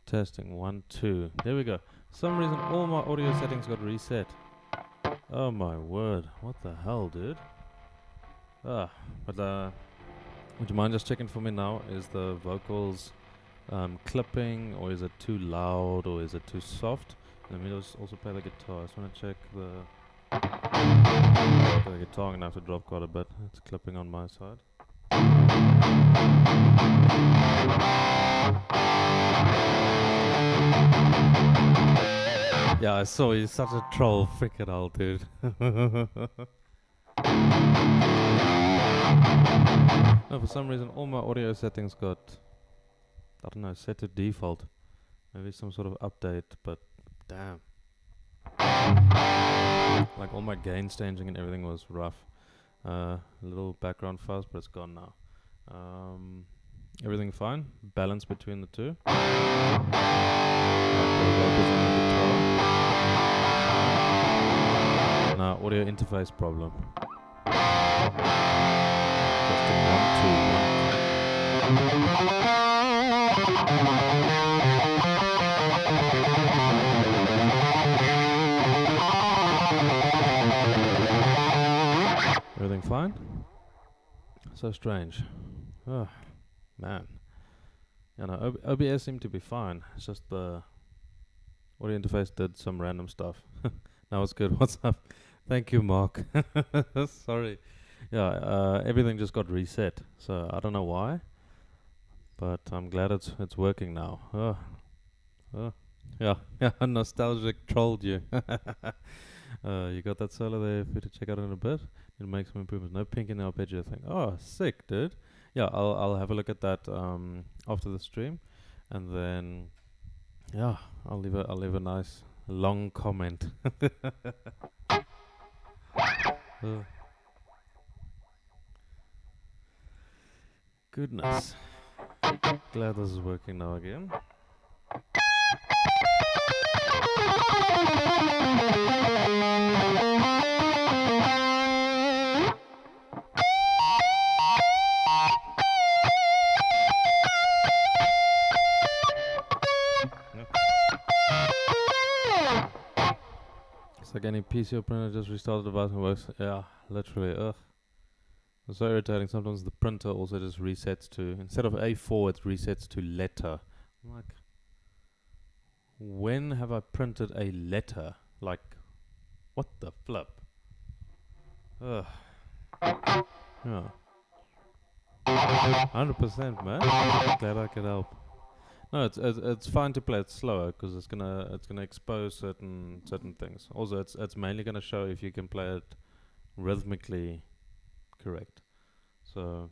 Testing 1, 2. There we go. For some reason, all my audio settings got reset. Oh my word! What the hell, dude? But would you mind just checking for me now? Is the vocals clipping, or is it too loud, or is it too soft? Let me just also play the guitar. I just want to check the guitar. I'm gonna have to drop quite a bit. It's clipping on my side. Yeah, I saw he's such a troll. Freaking hell, dude. No, for some reason all my audio settings got, I don't know, set to default. Maybe some sort of update, but damn. Like all my gain staging and everything was rough. A little background fuzz, but it's gone now. Everything fine? Balance between the two. Now, audio interface problem. Testing 1, 2. Everything fine? So strange. Oh, man. Yeah, no, OBS seemed to be fine. It's just the audio interface did some random stuff. Now it's good. What's up? Thank you, Mark. Sorry. Yeah, everything just got reset. So I don't know why, but I'm glad it's working now. Yeah, nostalgic trolled you. You got that solo there for you to check out in a bit. It makes some improvements. No pink in the arpeggio thing. Oh, sick, dude. Yeah, I'll have a look at that after the stream, and then yeah, I'll leave a nice long comment. Goodness. Glad this is working now again. It's like any PC or printer, just restarted the device and works. Yeah, literally. Ugh. It's so irritating. Sometimes the printer also just resets to, instead of A4, it resets to letter. I'm like, when have I printed a letter? Like, what the flip? Ugh. Yeah. 100%, man. Glad I could help. No, it's fine to play it slower because it's gonna expose certain things. Also, it's mainly gonna show if you can play it rhythmically correct. So,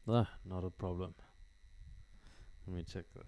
not a problem. Let me check this.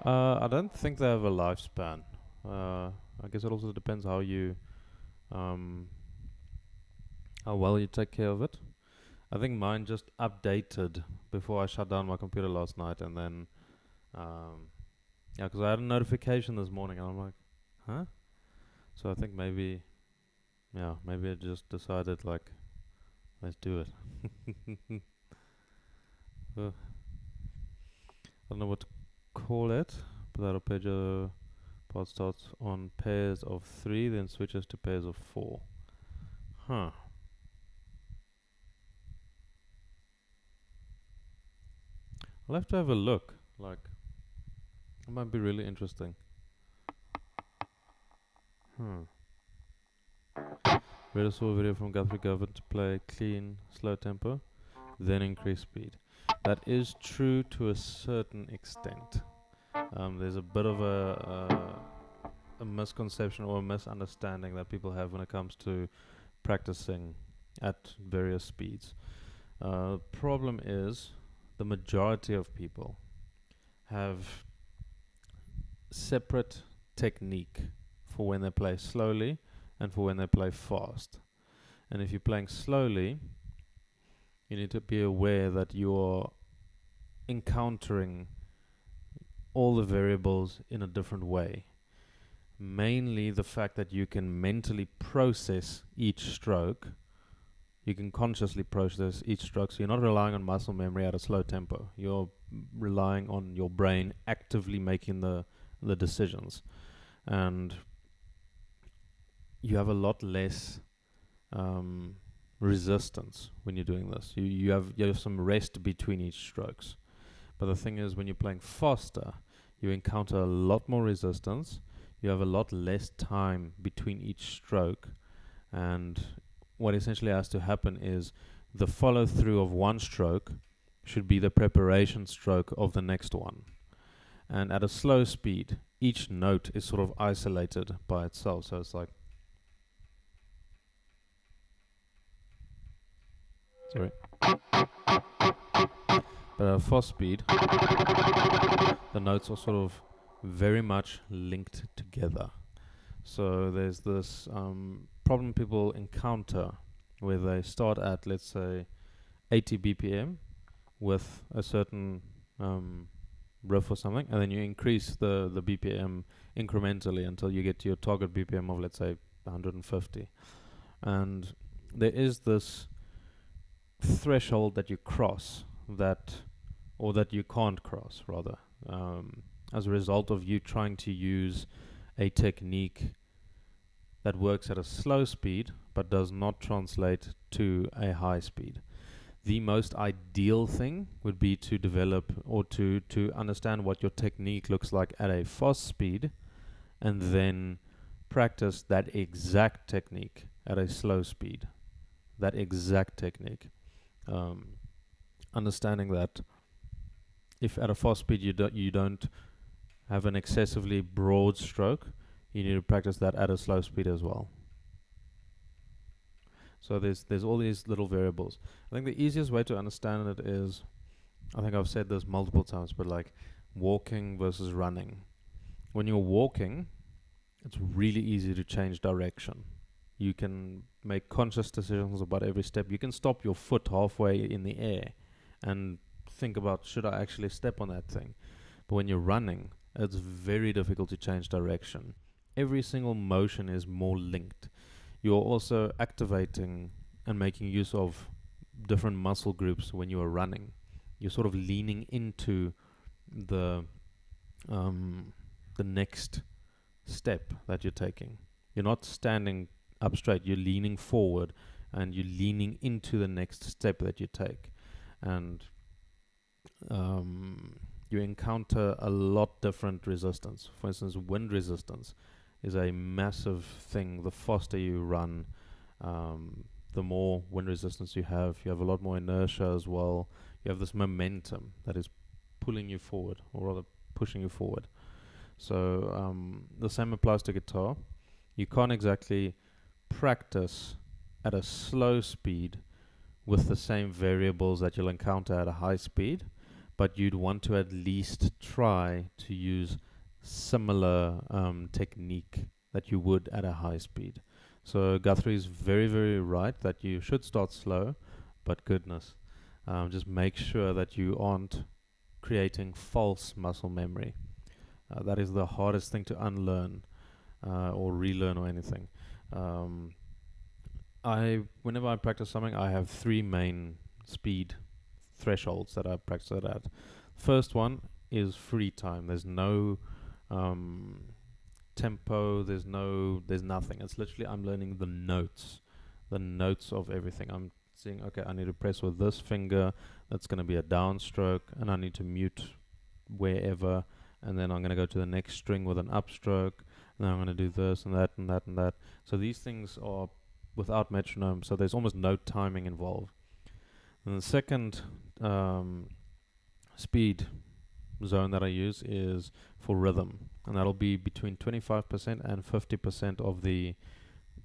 I don't think they have a lifespan. I guess it also depends how you, how well you take care of it. I think mine just updated before I shut down my computer last night, and then, yeah, because I had a notification this morning, and I'm like, huh? So I think maybe it just decided like, Let's do it. I don't know what to call it, but that arpeggio part starts on pairs of 3, then switches to pairs of 4. Huh. I'll have to have a look. Like, it might be really interesting. Read a saw video from Guthrie Govan to play clean, slow tempo, then increase speed. That is true to a certain extent. There's a bit of a misconception or a misunderstanding that people have when it comes to practicing at various speeds. Problem is, the majority of people have separate technique for when they play slowly and for when they play fast. And if you're playing slowly, you need to be aware that you're encountering all the variables in a different way. Mainly the fact that you can mentally process each stroke. You can consciously process each stroke, so you're not relying on muscle memory at a slow tempo. You're relying on your brain actively making the decisions. And you have a lot less resistance when you're doing this. You have some rest between each strokes. But the thing is, when you're playing faster, you encounter a lot more resistance. You have a lot less time between each stroke, and what essentially has to happen is the follow through of one stroke should be the preparation stroke of the next one. And at a slow speed, each note is sort of isolated by itself. So it's like, sorry. But at a fast speed, the notes are sort of very much linked together. So there's this problem people encounter where they start at, let's say, 80 BPM with a certain riff or something, and then you increase the BPM incrementally until you get to your target BPM of, let's say, 150. And there is this threshold that you cross or that you can't cross, rather, as a result of you trying to use a technique that works at a slow speed but does not translate to a high speed. The most ideal thing would be to develop or to understand what your technique looks like at a fast speed, and then practice that exact technique at a slow speed. That exact technique. Understanding that if at a fast speed you don't have an excessively broad stroke, you need to practice that at a slow speed as well. So there's all these little variables. I think the easiest way to understand it is, I think I've said this multiple times, but like walking versus running. When you're walking, it's really easy to change direction. You can make conscious decisions about every step. You can stop your foot halfway in the air and think about, should I actually step on that thing? But when you're running, it's very difficult to change direction. Every single motion is more linked. You're also activating and making use of different muscle groups when you are running. You're sort of leaning into the next step that you're taking. You're not standing up straight, you're leaning forward and you're leaning into the next step that you take. And you encounter a lot different resistance. For instance, wind resistance is a massive thing. The faster you run, the more wind resistance you have. You have a lot more inertia as well. You have this momentum that is pulling you forward, or rather pushing you forward. So the same applies to guitar. You can't exactly practice at a slow speed with the same variables that you'll encounter at a high speed, but you'd want to at least try to use similar technique that you would at a high speed. So Guthrie is very, very right that you should start slow, but goodness, just make sure that you aren't creating false muscle memory. That is the hardest thing to unlearn or relearn or anything. whenever I practice something, I have three main speed thresholds that I practice it at. First one is free time. There's no tempo. There's nothing. It's literally I'm learning the notes of everything. I'm seeing, okay, I need to press with this finger. That's going to be a downstroke, and I need to mute wherever, and then I'm going to go to the next string with an upstroke, and then I'm going to do this and that and that and that. So these things are without metronome, so there's almost no timing involved. And the second speed zone that I use is for rhythm, and that'll be between 25% and 50% of the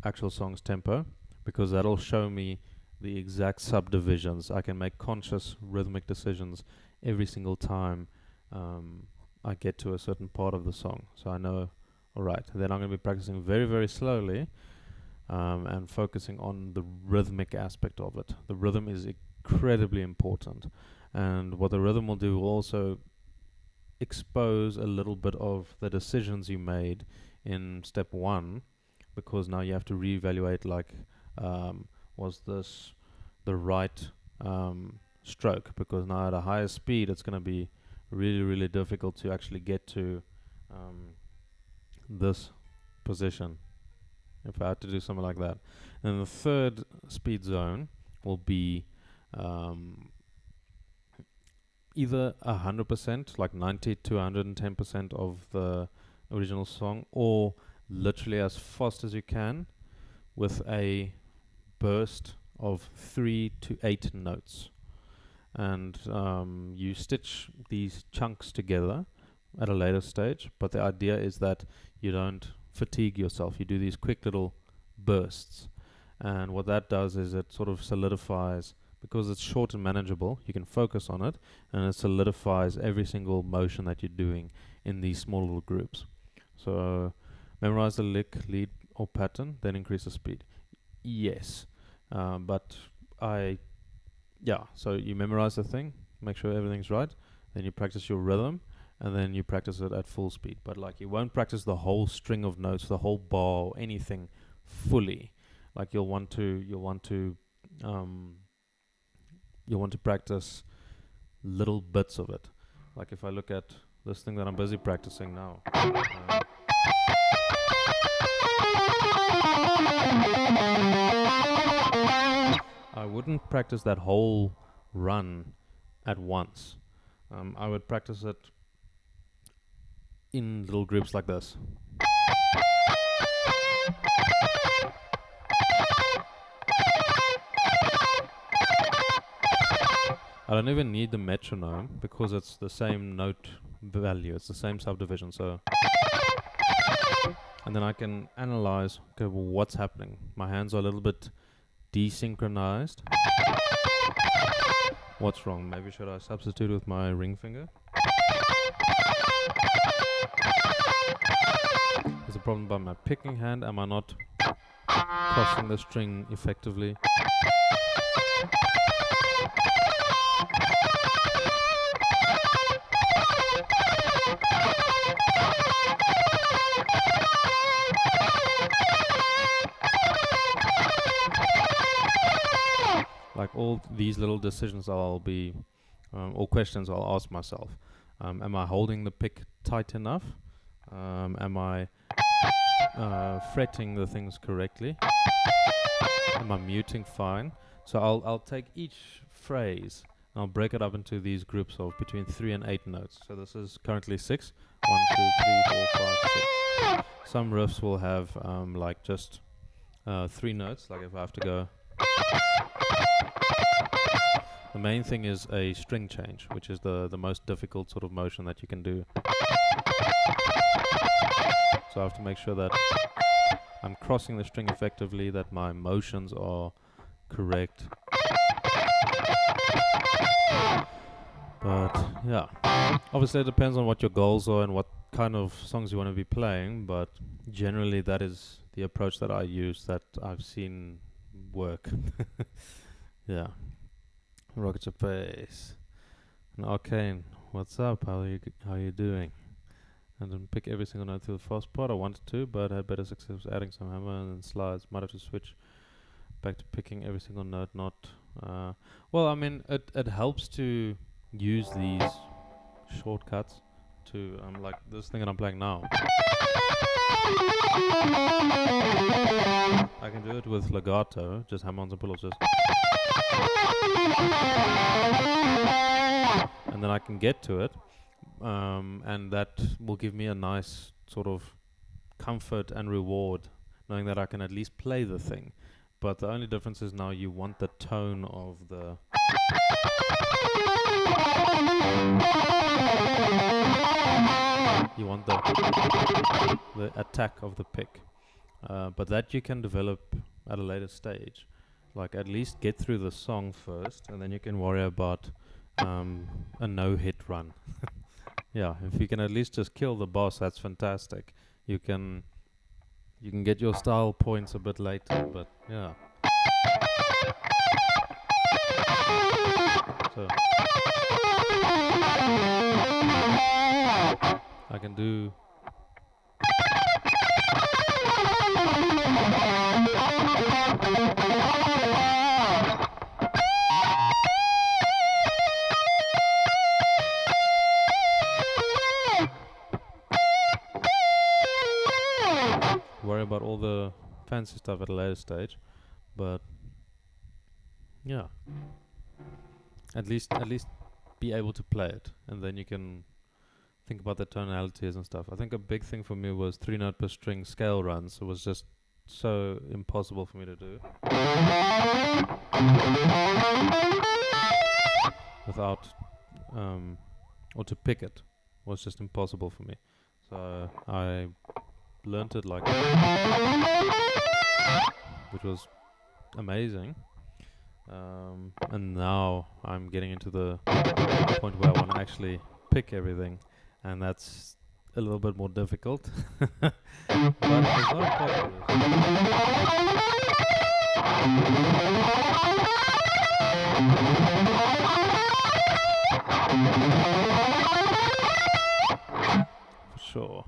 actual song's tempo, because that'll show me the exact subdivisions. I can make conscious rhythmic decisions every single time I get to a certain part of the song. So I know, alright, then I'm going to be practicing very, very slowly and focusing on the rhythmic aspect of it. The rhythm is incredibly important. And what the rhythm will do will also expose a little bit of the decisions you made in step one, because now you have to reevaluate, like, was this the right stroke? Because now at a higher speed it's going to be really, really difficult to actually get to this position if I had to do something like that. And the third speed zone will be either 100%, like 90 to 110% of the original song, or literally as fast as you can with a burst of 3 to 8 notes. And you stitch these chunks together at a later stage, but the idea is that you don't fatigue yourself. You do these quick little bursts, and what that does is it sort of solidifies, because it's short and manageable, you can focus on it, and it solidifies every single motion that you're doing in these small little groups. So memorize the lick, lead, or pattern, then increase the speed. Yes, but so you memorize the thing, make sure everything's right, then you practice your rhythm, and then you practice it at full speed. But like, you won't practice the whole string of notes, the whole bar, or anything fully. Like, you'll want to practice little bits of it. Like, if I look at this thing that I'm busy practicing now, I wouldn't practice that whole run at once. I would practice it in little groups like this. I don't even need the metronome, because it's the same note value, it's the same subdivision. So, and then I can analyze, okay, well, what's happening. My hands are a little bit desynchronized. What's wrong? Maybe should I substitute with my ring finger? Is the problem by my picking hand? Am I not crossing the string effectively? Like, all these little decisions I'll be, or questions I'll ask myself. Am I holding the pick tight enough? Am I fretting the things correctly? Am I muting fine? So I'll take each phrase and I'll break it up into these groups of between 3 and 8 notes. So this is currently 6. 1, 2, 3, 4, 5, 6. Some riffs will have like just 3 notes, like if I have to go. The main thing is a string change, which is the most difficult sort of motion that you can do. So I have to make sure that I'm crossing the string effectively, that my motions are correct. But yeah, obviously it depends on what your goals are and what kind of songs you want to be playing, but generally that is the approach that I use, that I've seen work. Yeah. Rocket your face. And Arcane, what's up? How are you doing? I didn't pick every single note through the fast part. I wanted to, but had better success adding some hammer and then slides. Might have to switch back to picking every single note. Not well. I mean, it helps to use these shortcuts to like this thing that I'm playing now. I can do it with legato, just hammer-ons and pull-offs, and then I can get to it, and that will give me a nice sort of comfort and reward, knowing that I can at least play the thing. But the only difference is now you want the tone of the you want the attack of the pick, but that you can develop at a later stage. Like at least get through the song first, and then you can worry about a no-hit run. Yeah, if you can at least just kill the boss, that's fantastic. You can get your style points a bit later, but yeah. So I can do worry about all the fancy stuff at a later stage, but yeah, at least be able to play it, and then you can think about the tonalities and stuff. I think a big thing for me was 3-note per string scale runs. It was just so impossible for me to do without or to pick it was just impossible for me. So I learned it like that, which was amazing. And now I'm getting into the point where I want to actually pick everything, and that's a little bit more difficult. But it's not impossible. For sure.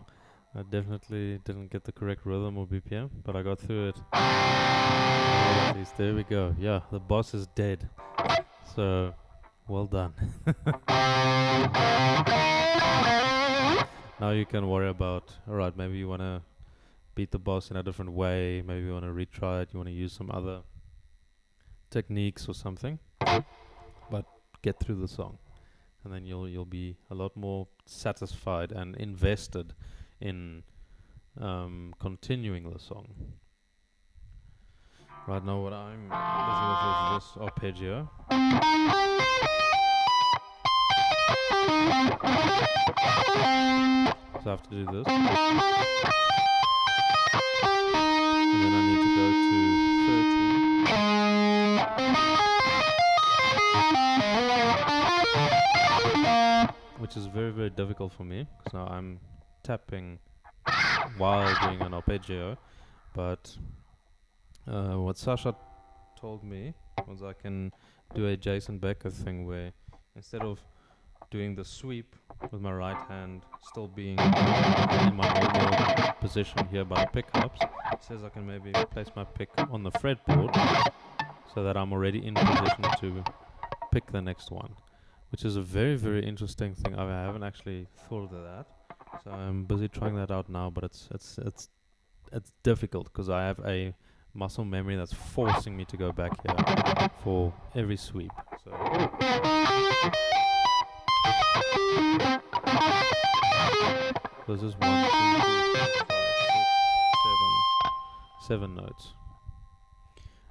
I definitely didn't get the correct rhythm or BPM, but I got through it. At least there we go. Yeah, the boss is dead. So, well done. Now you can worry about, alright, maybe you want to beat the boss in a different way, maybe you want to retry it, you want to use some other techniques or something, but get through the song, and then you'll be a lot more satisfied and invested in continuing the song. Right now what I'm busy with is this arpeggio. So I have to do this. And then I need to go to 13. Which is very, very difficult for me, because now I'm tapping while doing an arpeggio. But what Sasha told me was I can do a Jason Becker thing where instead of doing the sweep with my right hand still being in my normal position here by the pickups, it says I can maybe place my pick on the fretboard so that I'm already in position to pick the next one, which is a very, very interesting thing. I haven't actually thought of that, so I'm busy trying that out now. But it's difficult because I have a muscle memory that's forcing me to go back here for every sweep. So this is 1, 2, 3, 4, 5, 6, 7 notes.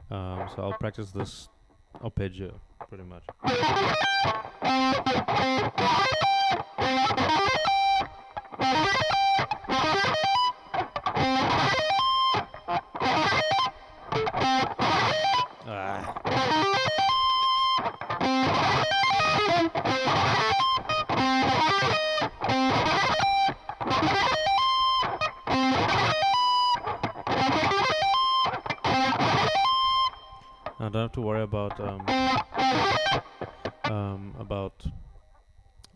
So I'll practice this arpeggio pretty much. I don't have to worry about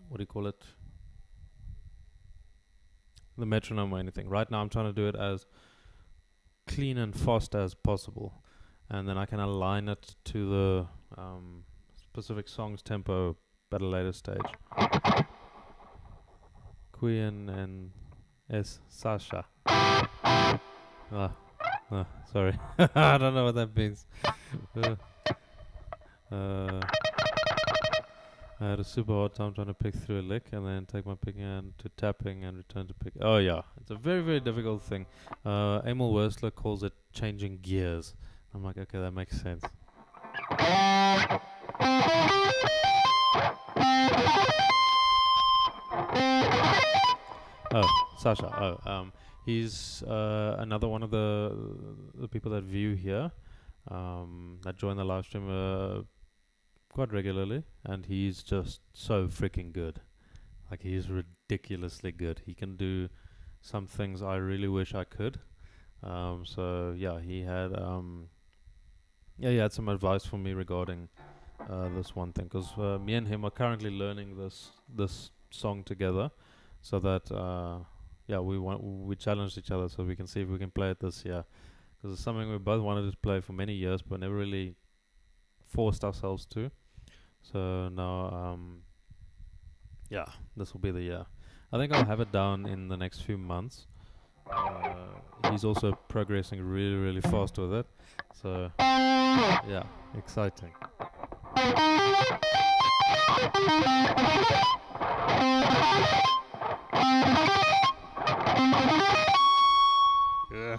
what do you call it? The metronome or anything. Right now I'm trying to do it as clean and fast as possible, and then I can align it to the specific song's tempo at a later stage. Queen and S. Sasha. Sorry. I don't know what that means. I had a super hard time trying to pick through a lick and then take my picking hand to tapping and return to pick. Oh yeah, it's a very, very difficult thing. Emil Wurstler calls it changing gears. I'm like, okay, that makes sense. Oh, Sasha. Oh, he's another one of the people that view here, that join the live stream quite regularly, and he's just so freaking good. Like, he's ridiculously good. He can do some things I really wish I could. So yeah, he had he had some advice for me regarding this one thing, because me and him are currently learning this song together, so that we challenged each other so we can see if we can play it this year, because it's something we both wanted to play for many years but never really forced ourselves to. So now this will be the year. I think I'll have it down in the next few months. He's also progressing really, really fast with it, so yeah, exciting. Yeah.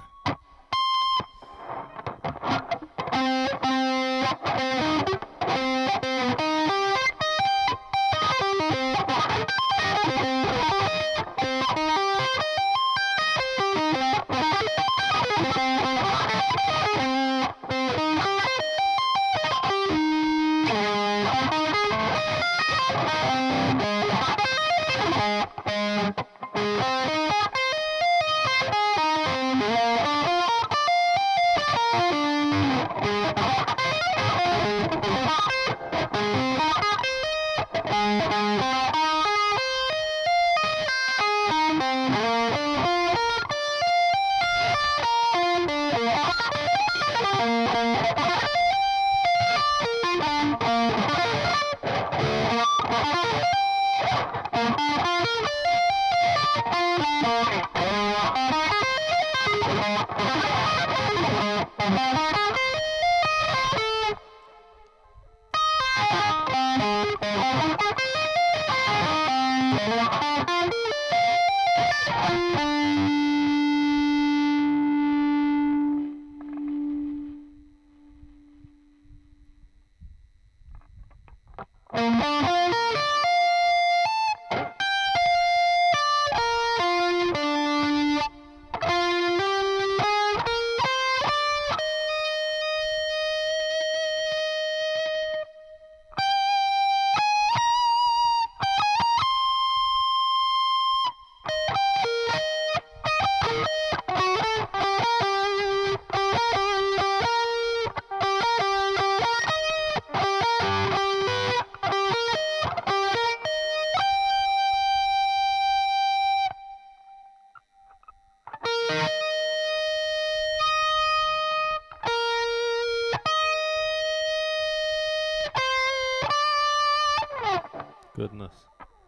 Goodness,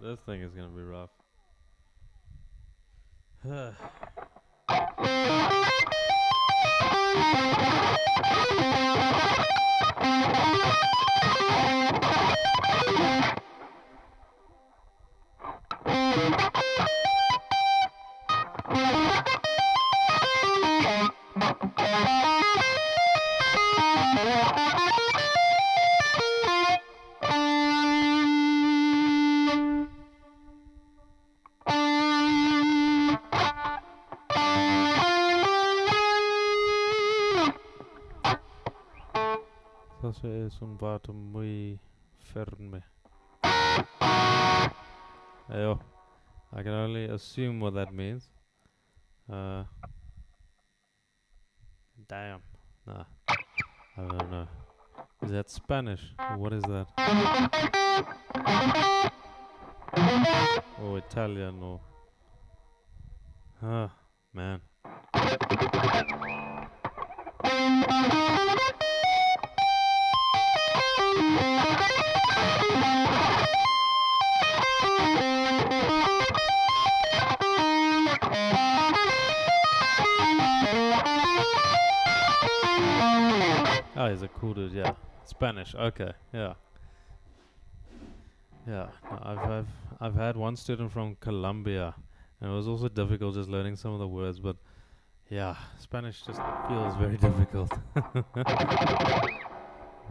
this thing is gonna be rough. Sasha is un vato muy firme. Ayo, I can only assume what that means. Damn. Nah, I don't know. Is that Spanish? What is that? Or Italian or... man. Oh, he's a cool dude, yeah. Spanish, okay, yeah. Yeah, no, I've had one student from Colombia, and it was also difficult just learning some of the words, but yeah, Spanish just feels very difficult. Ring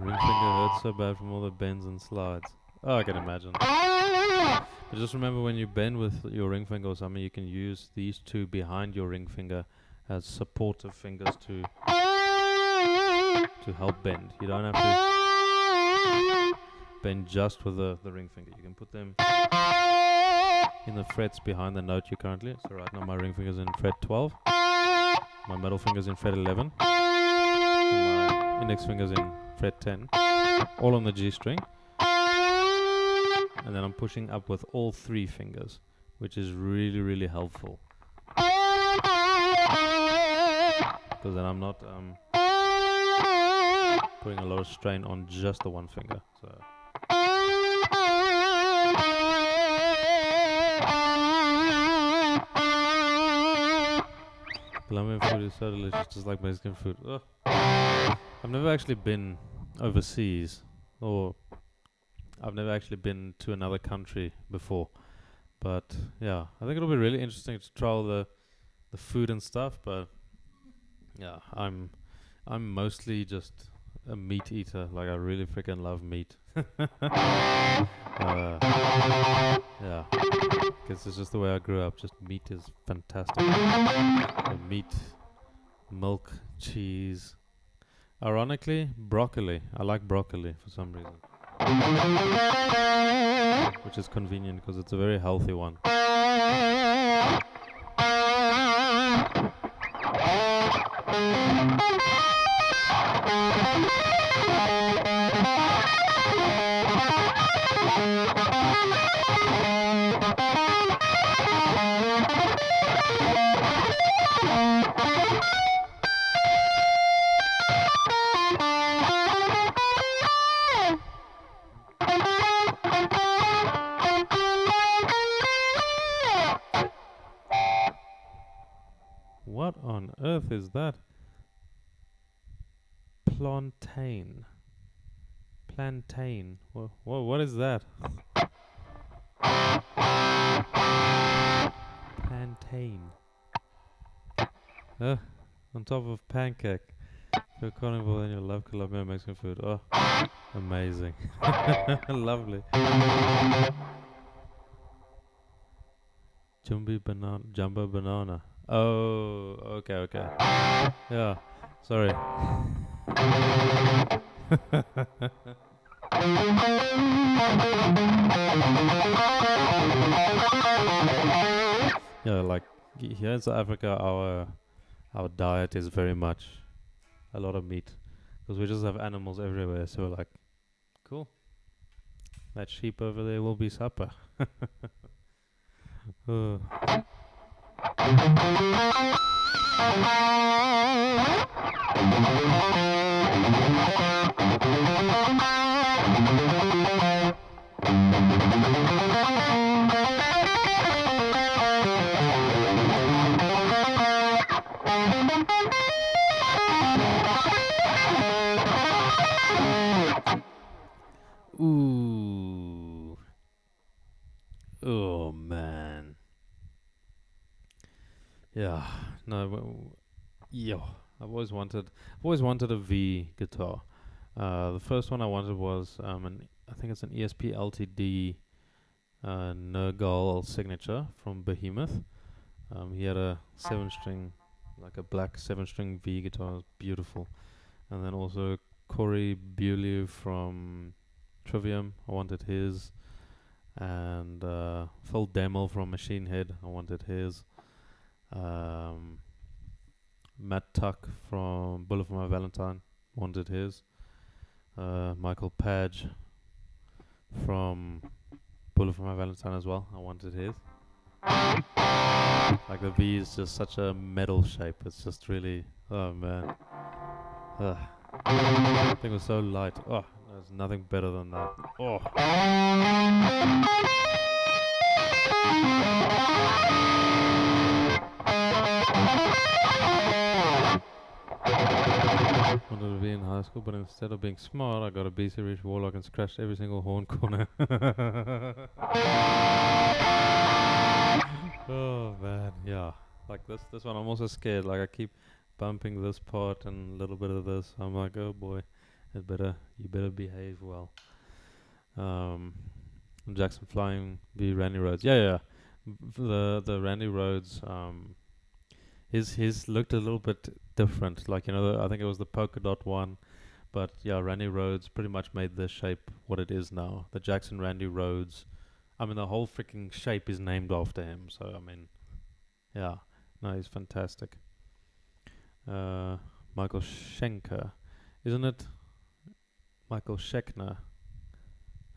finger hurts so bad from all the bends and slides. Oh, I can imagine. But just remember, when you bend with your ring finger or something, you can use these two behind your ring finger as supportive fingers to help bend. You don't have to bend just with the ring finger. You can put them in the frets behind the note you're currently. So right now my ring finger's in fret 12. My middle finger's in fret 11. And my index finger's in fret 10. All on the G string. And then I'm pushing up with all three fingers, which is really, really helpful. Because then I'm not putting a lot of strain on just the one finger. So Colombian food is so delicious, just like Mexican food. Ugh. I've never actually been overseas, or I've never actually been to another country before. But yeah, I think it'll be really interesting to try all the food and stuff. But yeah, I'm mostly just a meat eater. Like, I really freaking love meat. Yeah, guess it's just the way I grew up. Just meat is fantastic. Meat, milk, cheese. Ironically, broccoli. I like broccoli for some reason, which is convenient because it's a very healthy one. What on earth is that? Plantain. What is that? Plantain. On top of pancake. If you're carnivore and you love Colombian Mexican food. Oh, amazing. Lovely. Jumbo banana. Oh, okay. Yeah, sorry. Yeah, like here in South Africa, our diet is very much a lot of meat, because we just have animals everywhere. So we're like, cool, that sheep over there will be supper. Ooh. Oh man. Yeah. No. I've always wanted a V guitar. The first one I wanted was I think it's an ESP LTD Nergal signature from Behemoth. He had a 7-string, like a black 7-string V guitar. It was beautiful. And then also Corey Beaulieu from Trivium, I wanted his. And Phil Demel from Machine Head, I wanted his. Matt Tuck from Bullet for My Valentine, wanted his. Michael Page from Bullet for My Valentine as well, I wanted his. Like, the V is just such a metal shape. It's just really, oh man. The thing was so light. Oh, there's nothing better than that. Oh. wanted to be in high school, but instead of being smart, I got a B series warlock and scratched every single horn corner. Oh man, yeah. Like this one, I'm also scared. Like I keep bumping this part and a little bit of this. I'm like, oh boy, you better behave well. Jackson Flying v Randy Rhodes. Yeah. The Randy Rhodes. His looked a little bit different. Like I think it was the polka dot one, but yeah, Randy Rhodes pretty much made the shape what it is now. The Jackson Randy Rhodes. I mean, the whole freaking shape is named after him. So I mean, yeah, no, he's fantastic. Michael Schenker, isn't it? Michael Schechner.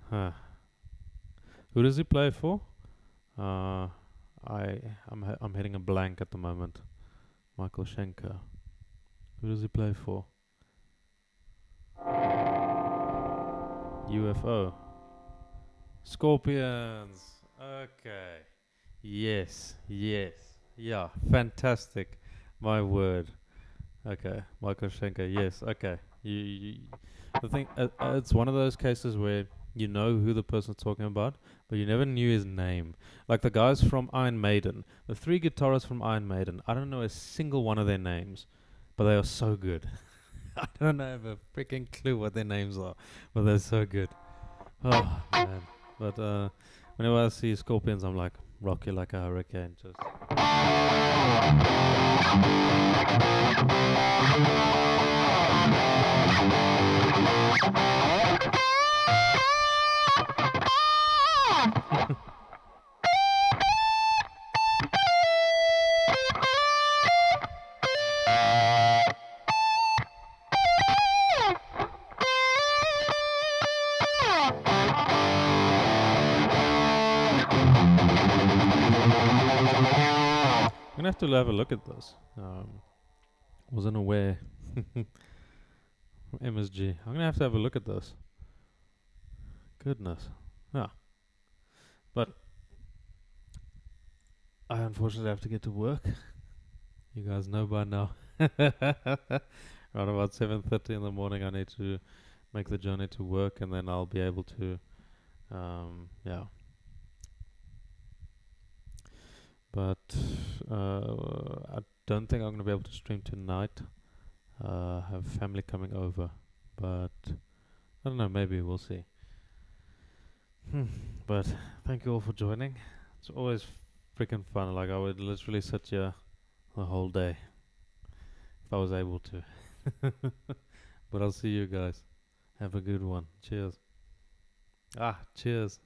Huh. Who does he play for? I'm hitting a blank at the moment. Michael Schenker. Who does he play for? UFO. Scorpions. Okay. Yes. Yeah. Fantastic. My word. Okay. Michael Schenker. Yes. Okay. The thing. It's one of those cases where you know who the person's talking about, but you never knew his name. Like the guys from Iron Maiden, the 3 guitarists from Iron Maiden. I don't know a single one of their names, but they are so good. I don't have a freaking clue what their names are, but they're so good. Oh man! But whenever I see Scorpions, I'm like, rock you like a hurricane. Just. I'm gonna have to have a look at this. Wasn't aware. MSG. I'm gonna have to have a look at this. Goodness. Yeah. But I unfortunately have to get to work. You guys know by now. Around about 7:30 in the morning, I need to make the journey to work, and then I'll be able to, yeah. But I don't think I'm gonna be able to stream tonight. Have family coming over, but I don't know. Maybe we'll see. But thank you all for joining. It's always freaking fun. Like I would literally sit here the whole day if I was able to. But I'll see you guys. Have a good one. Cheers. Cheers.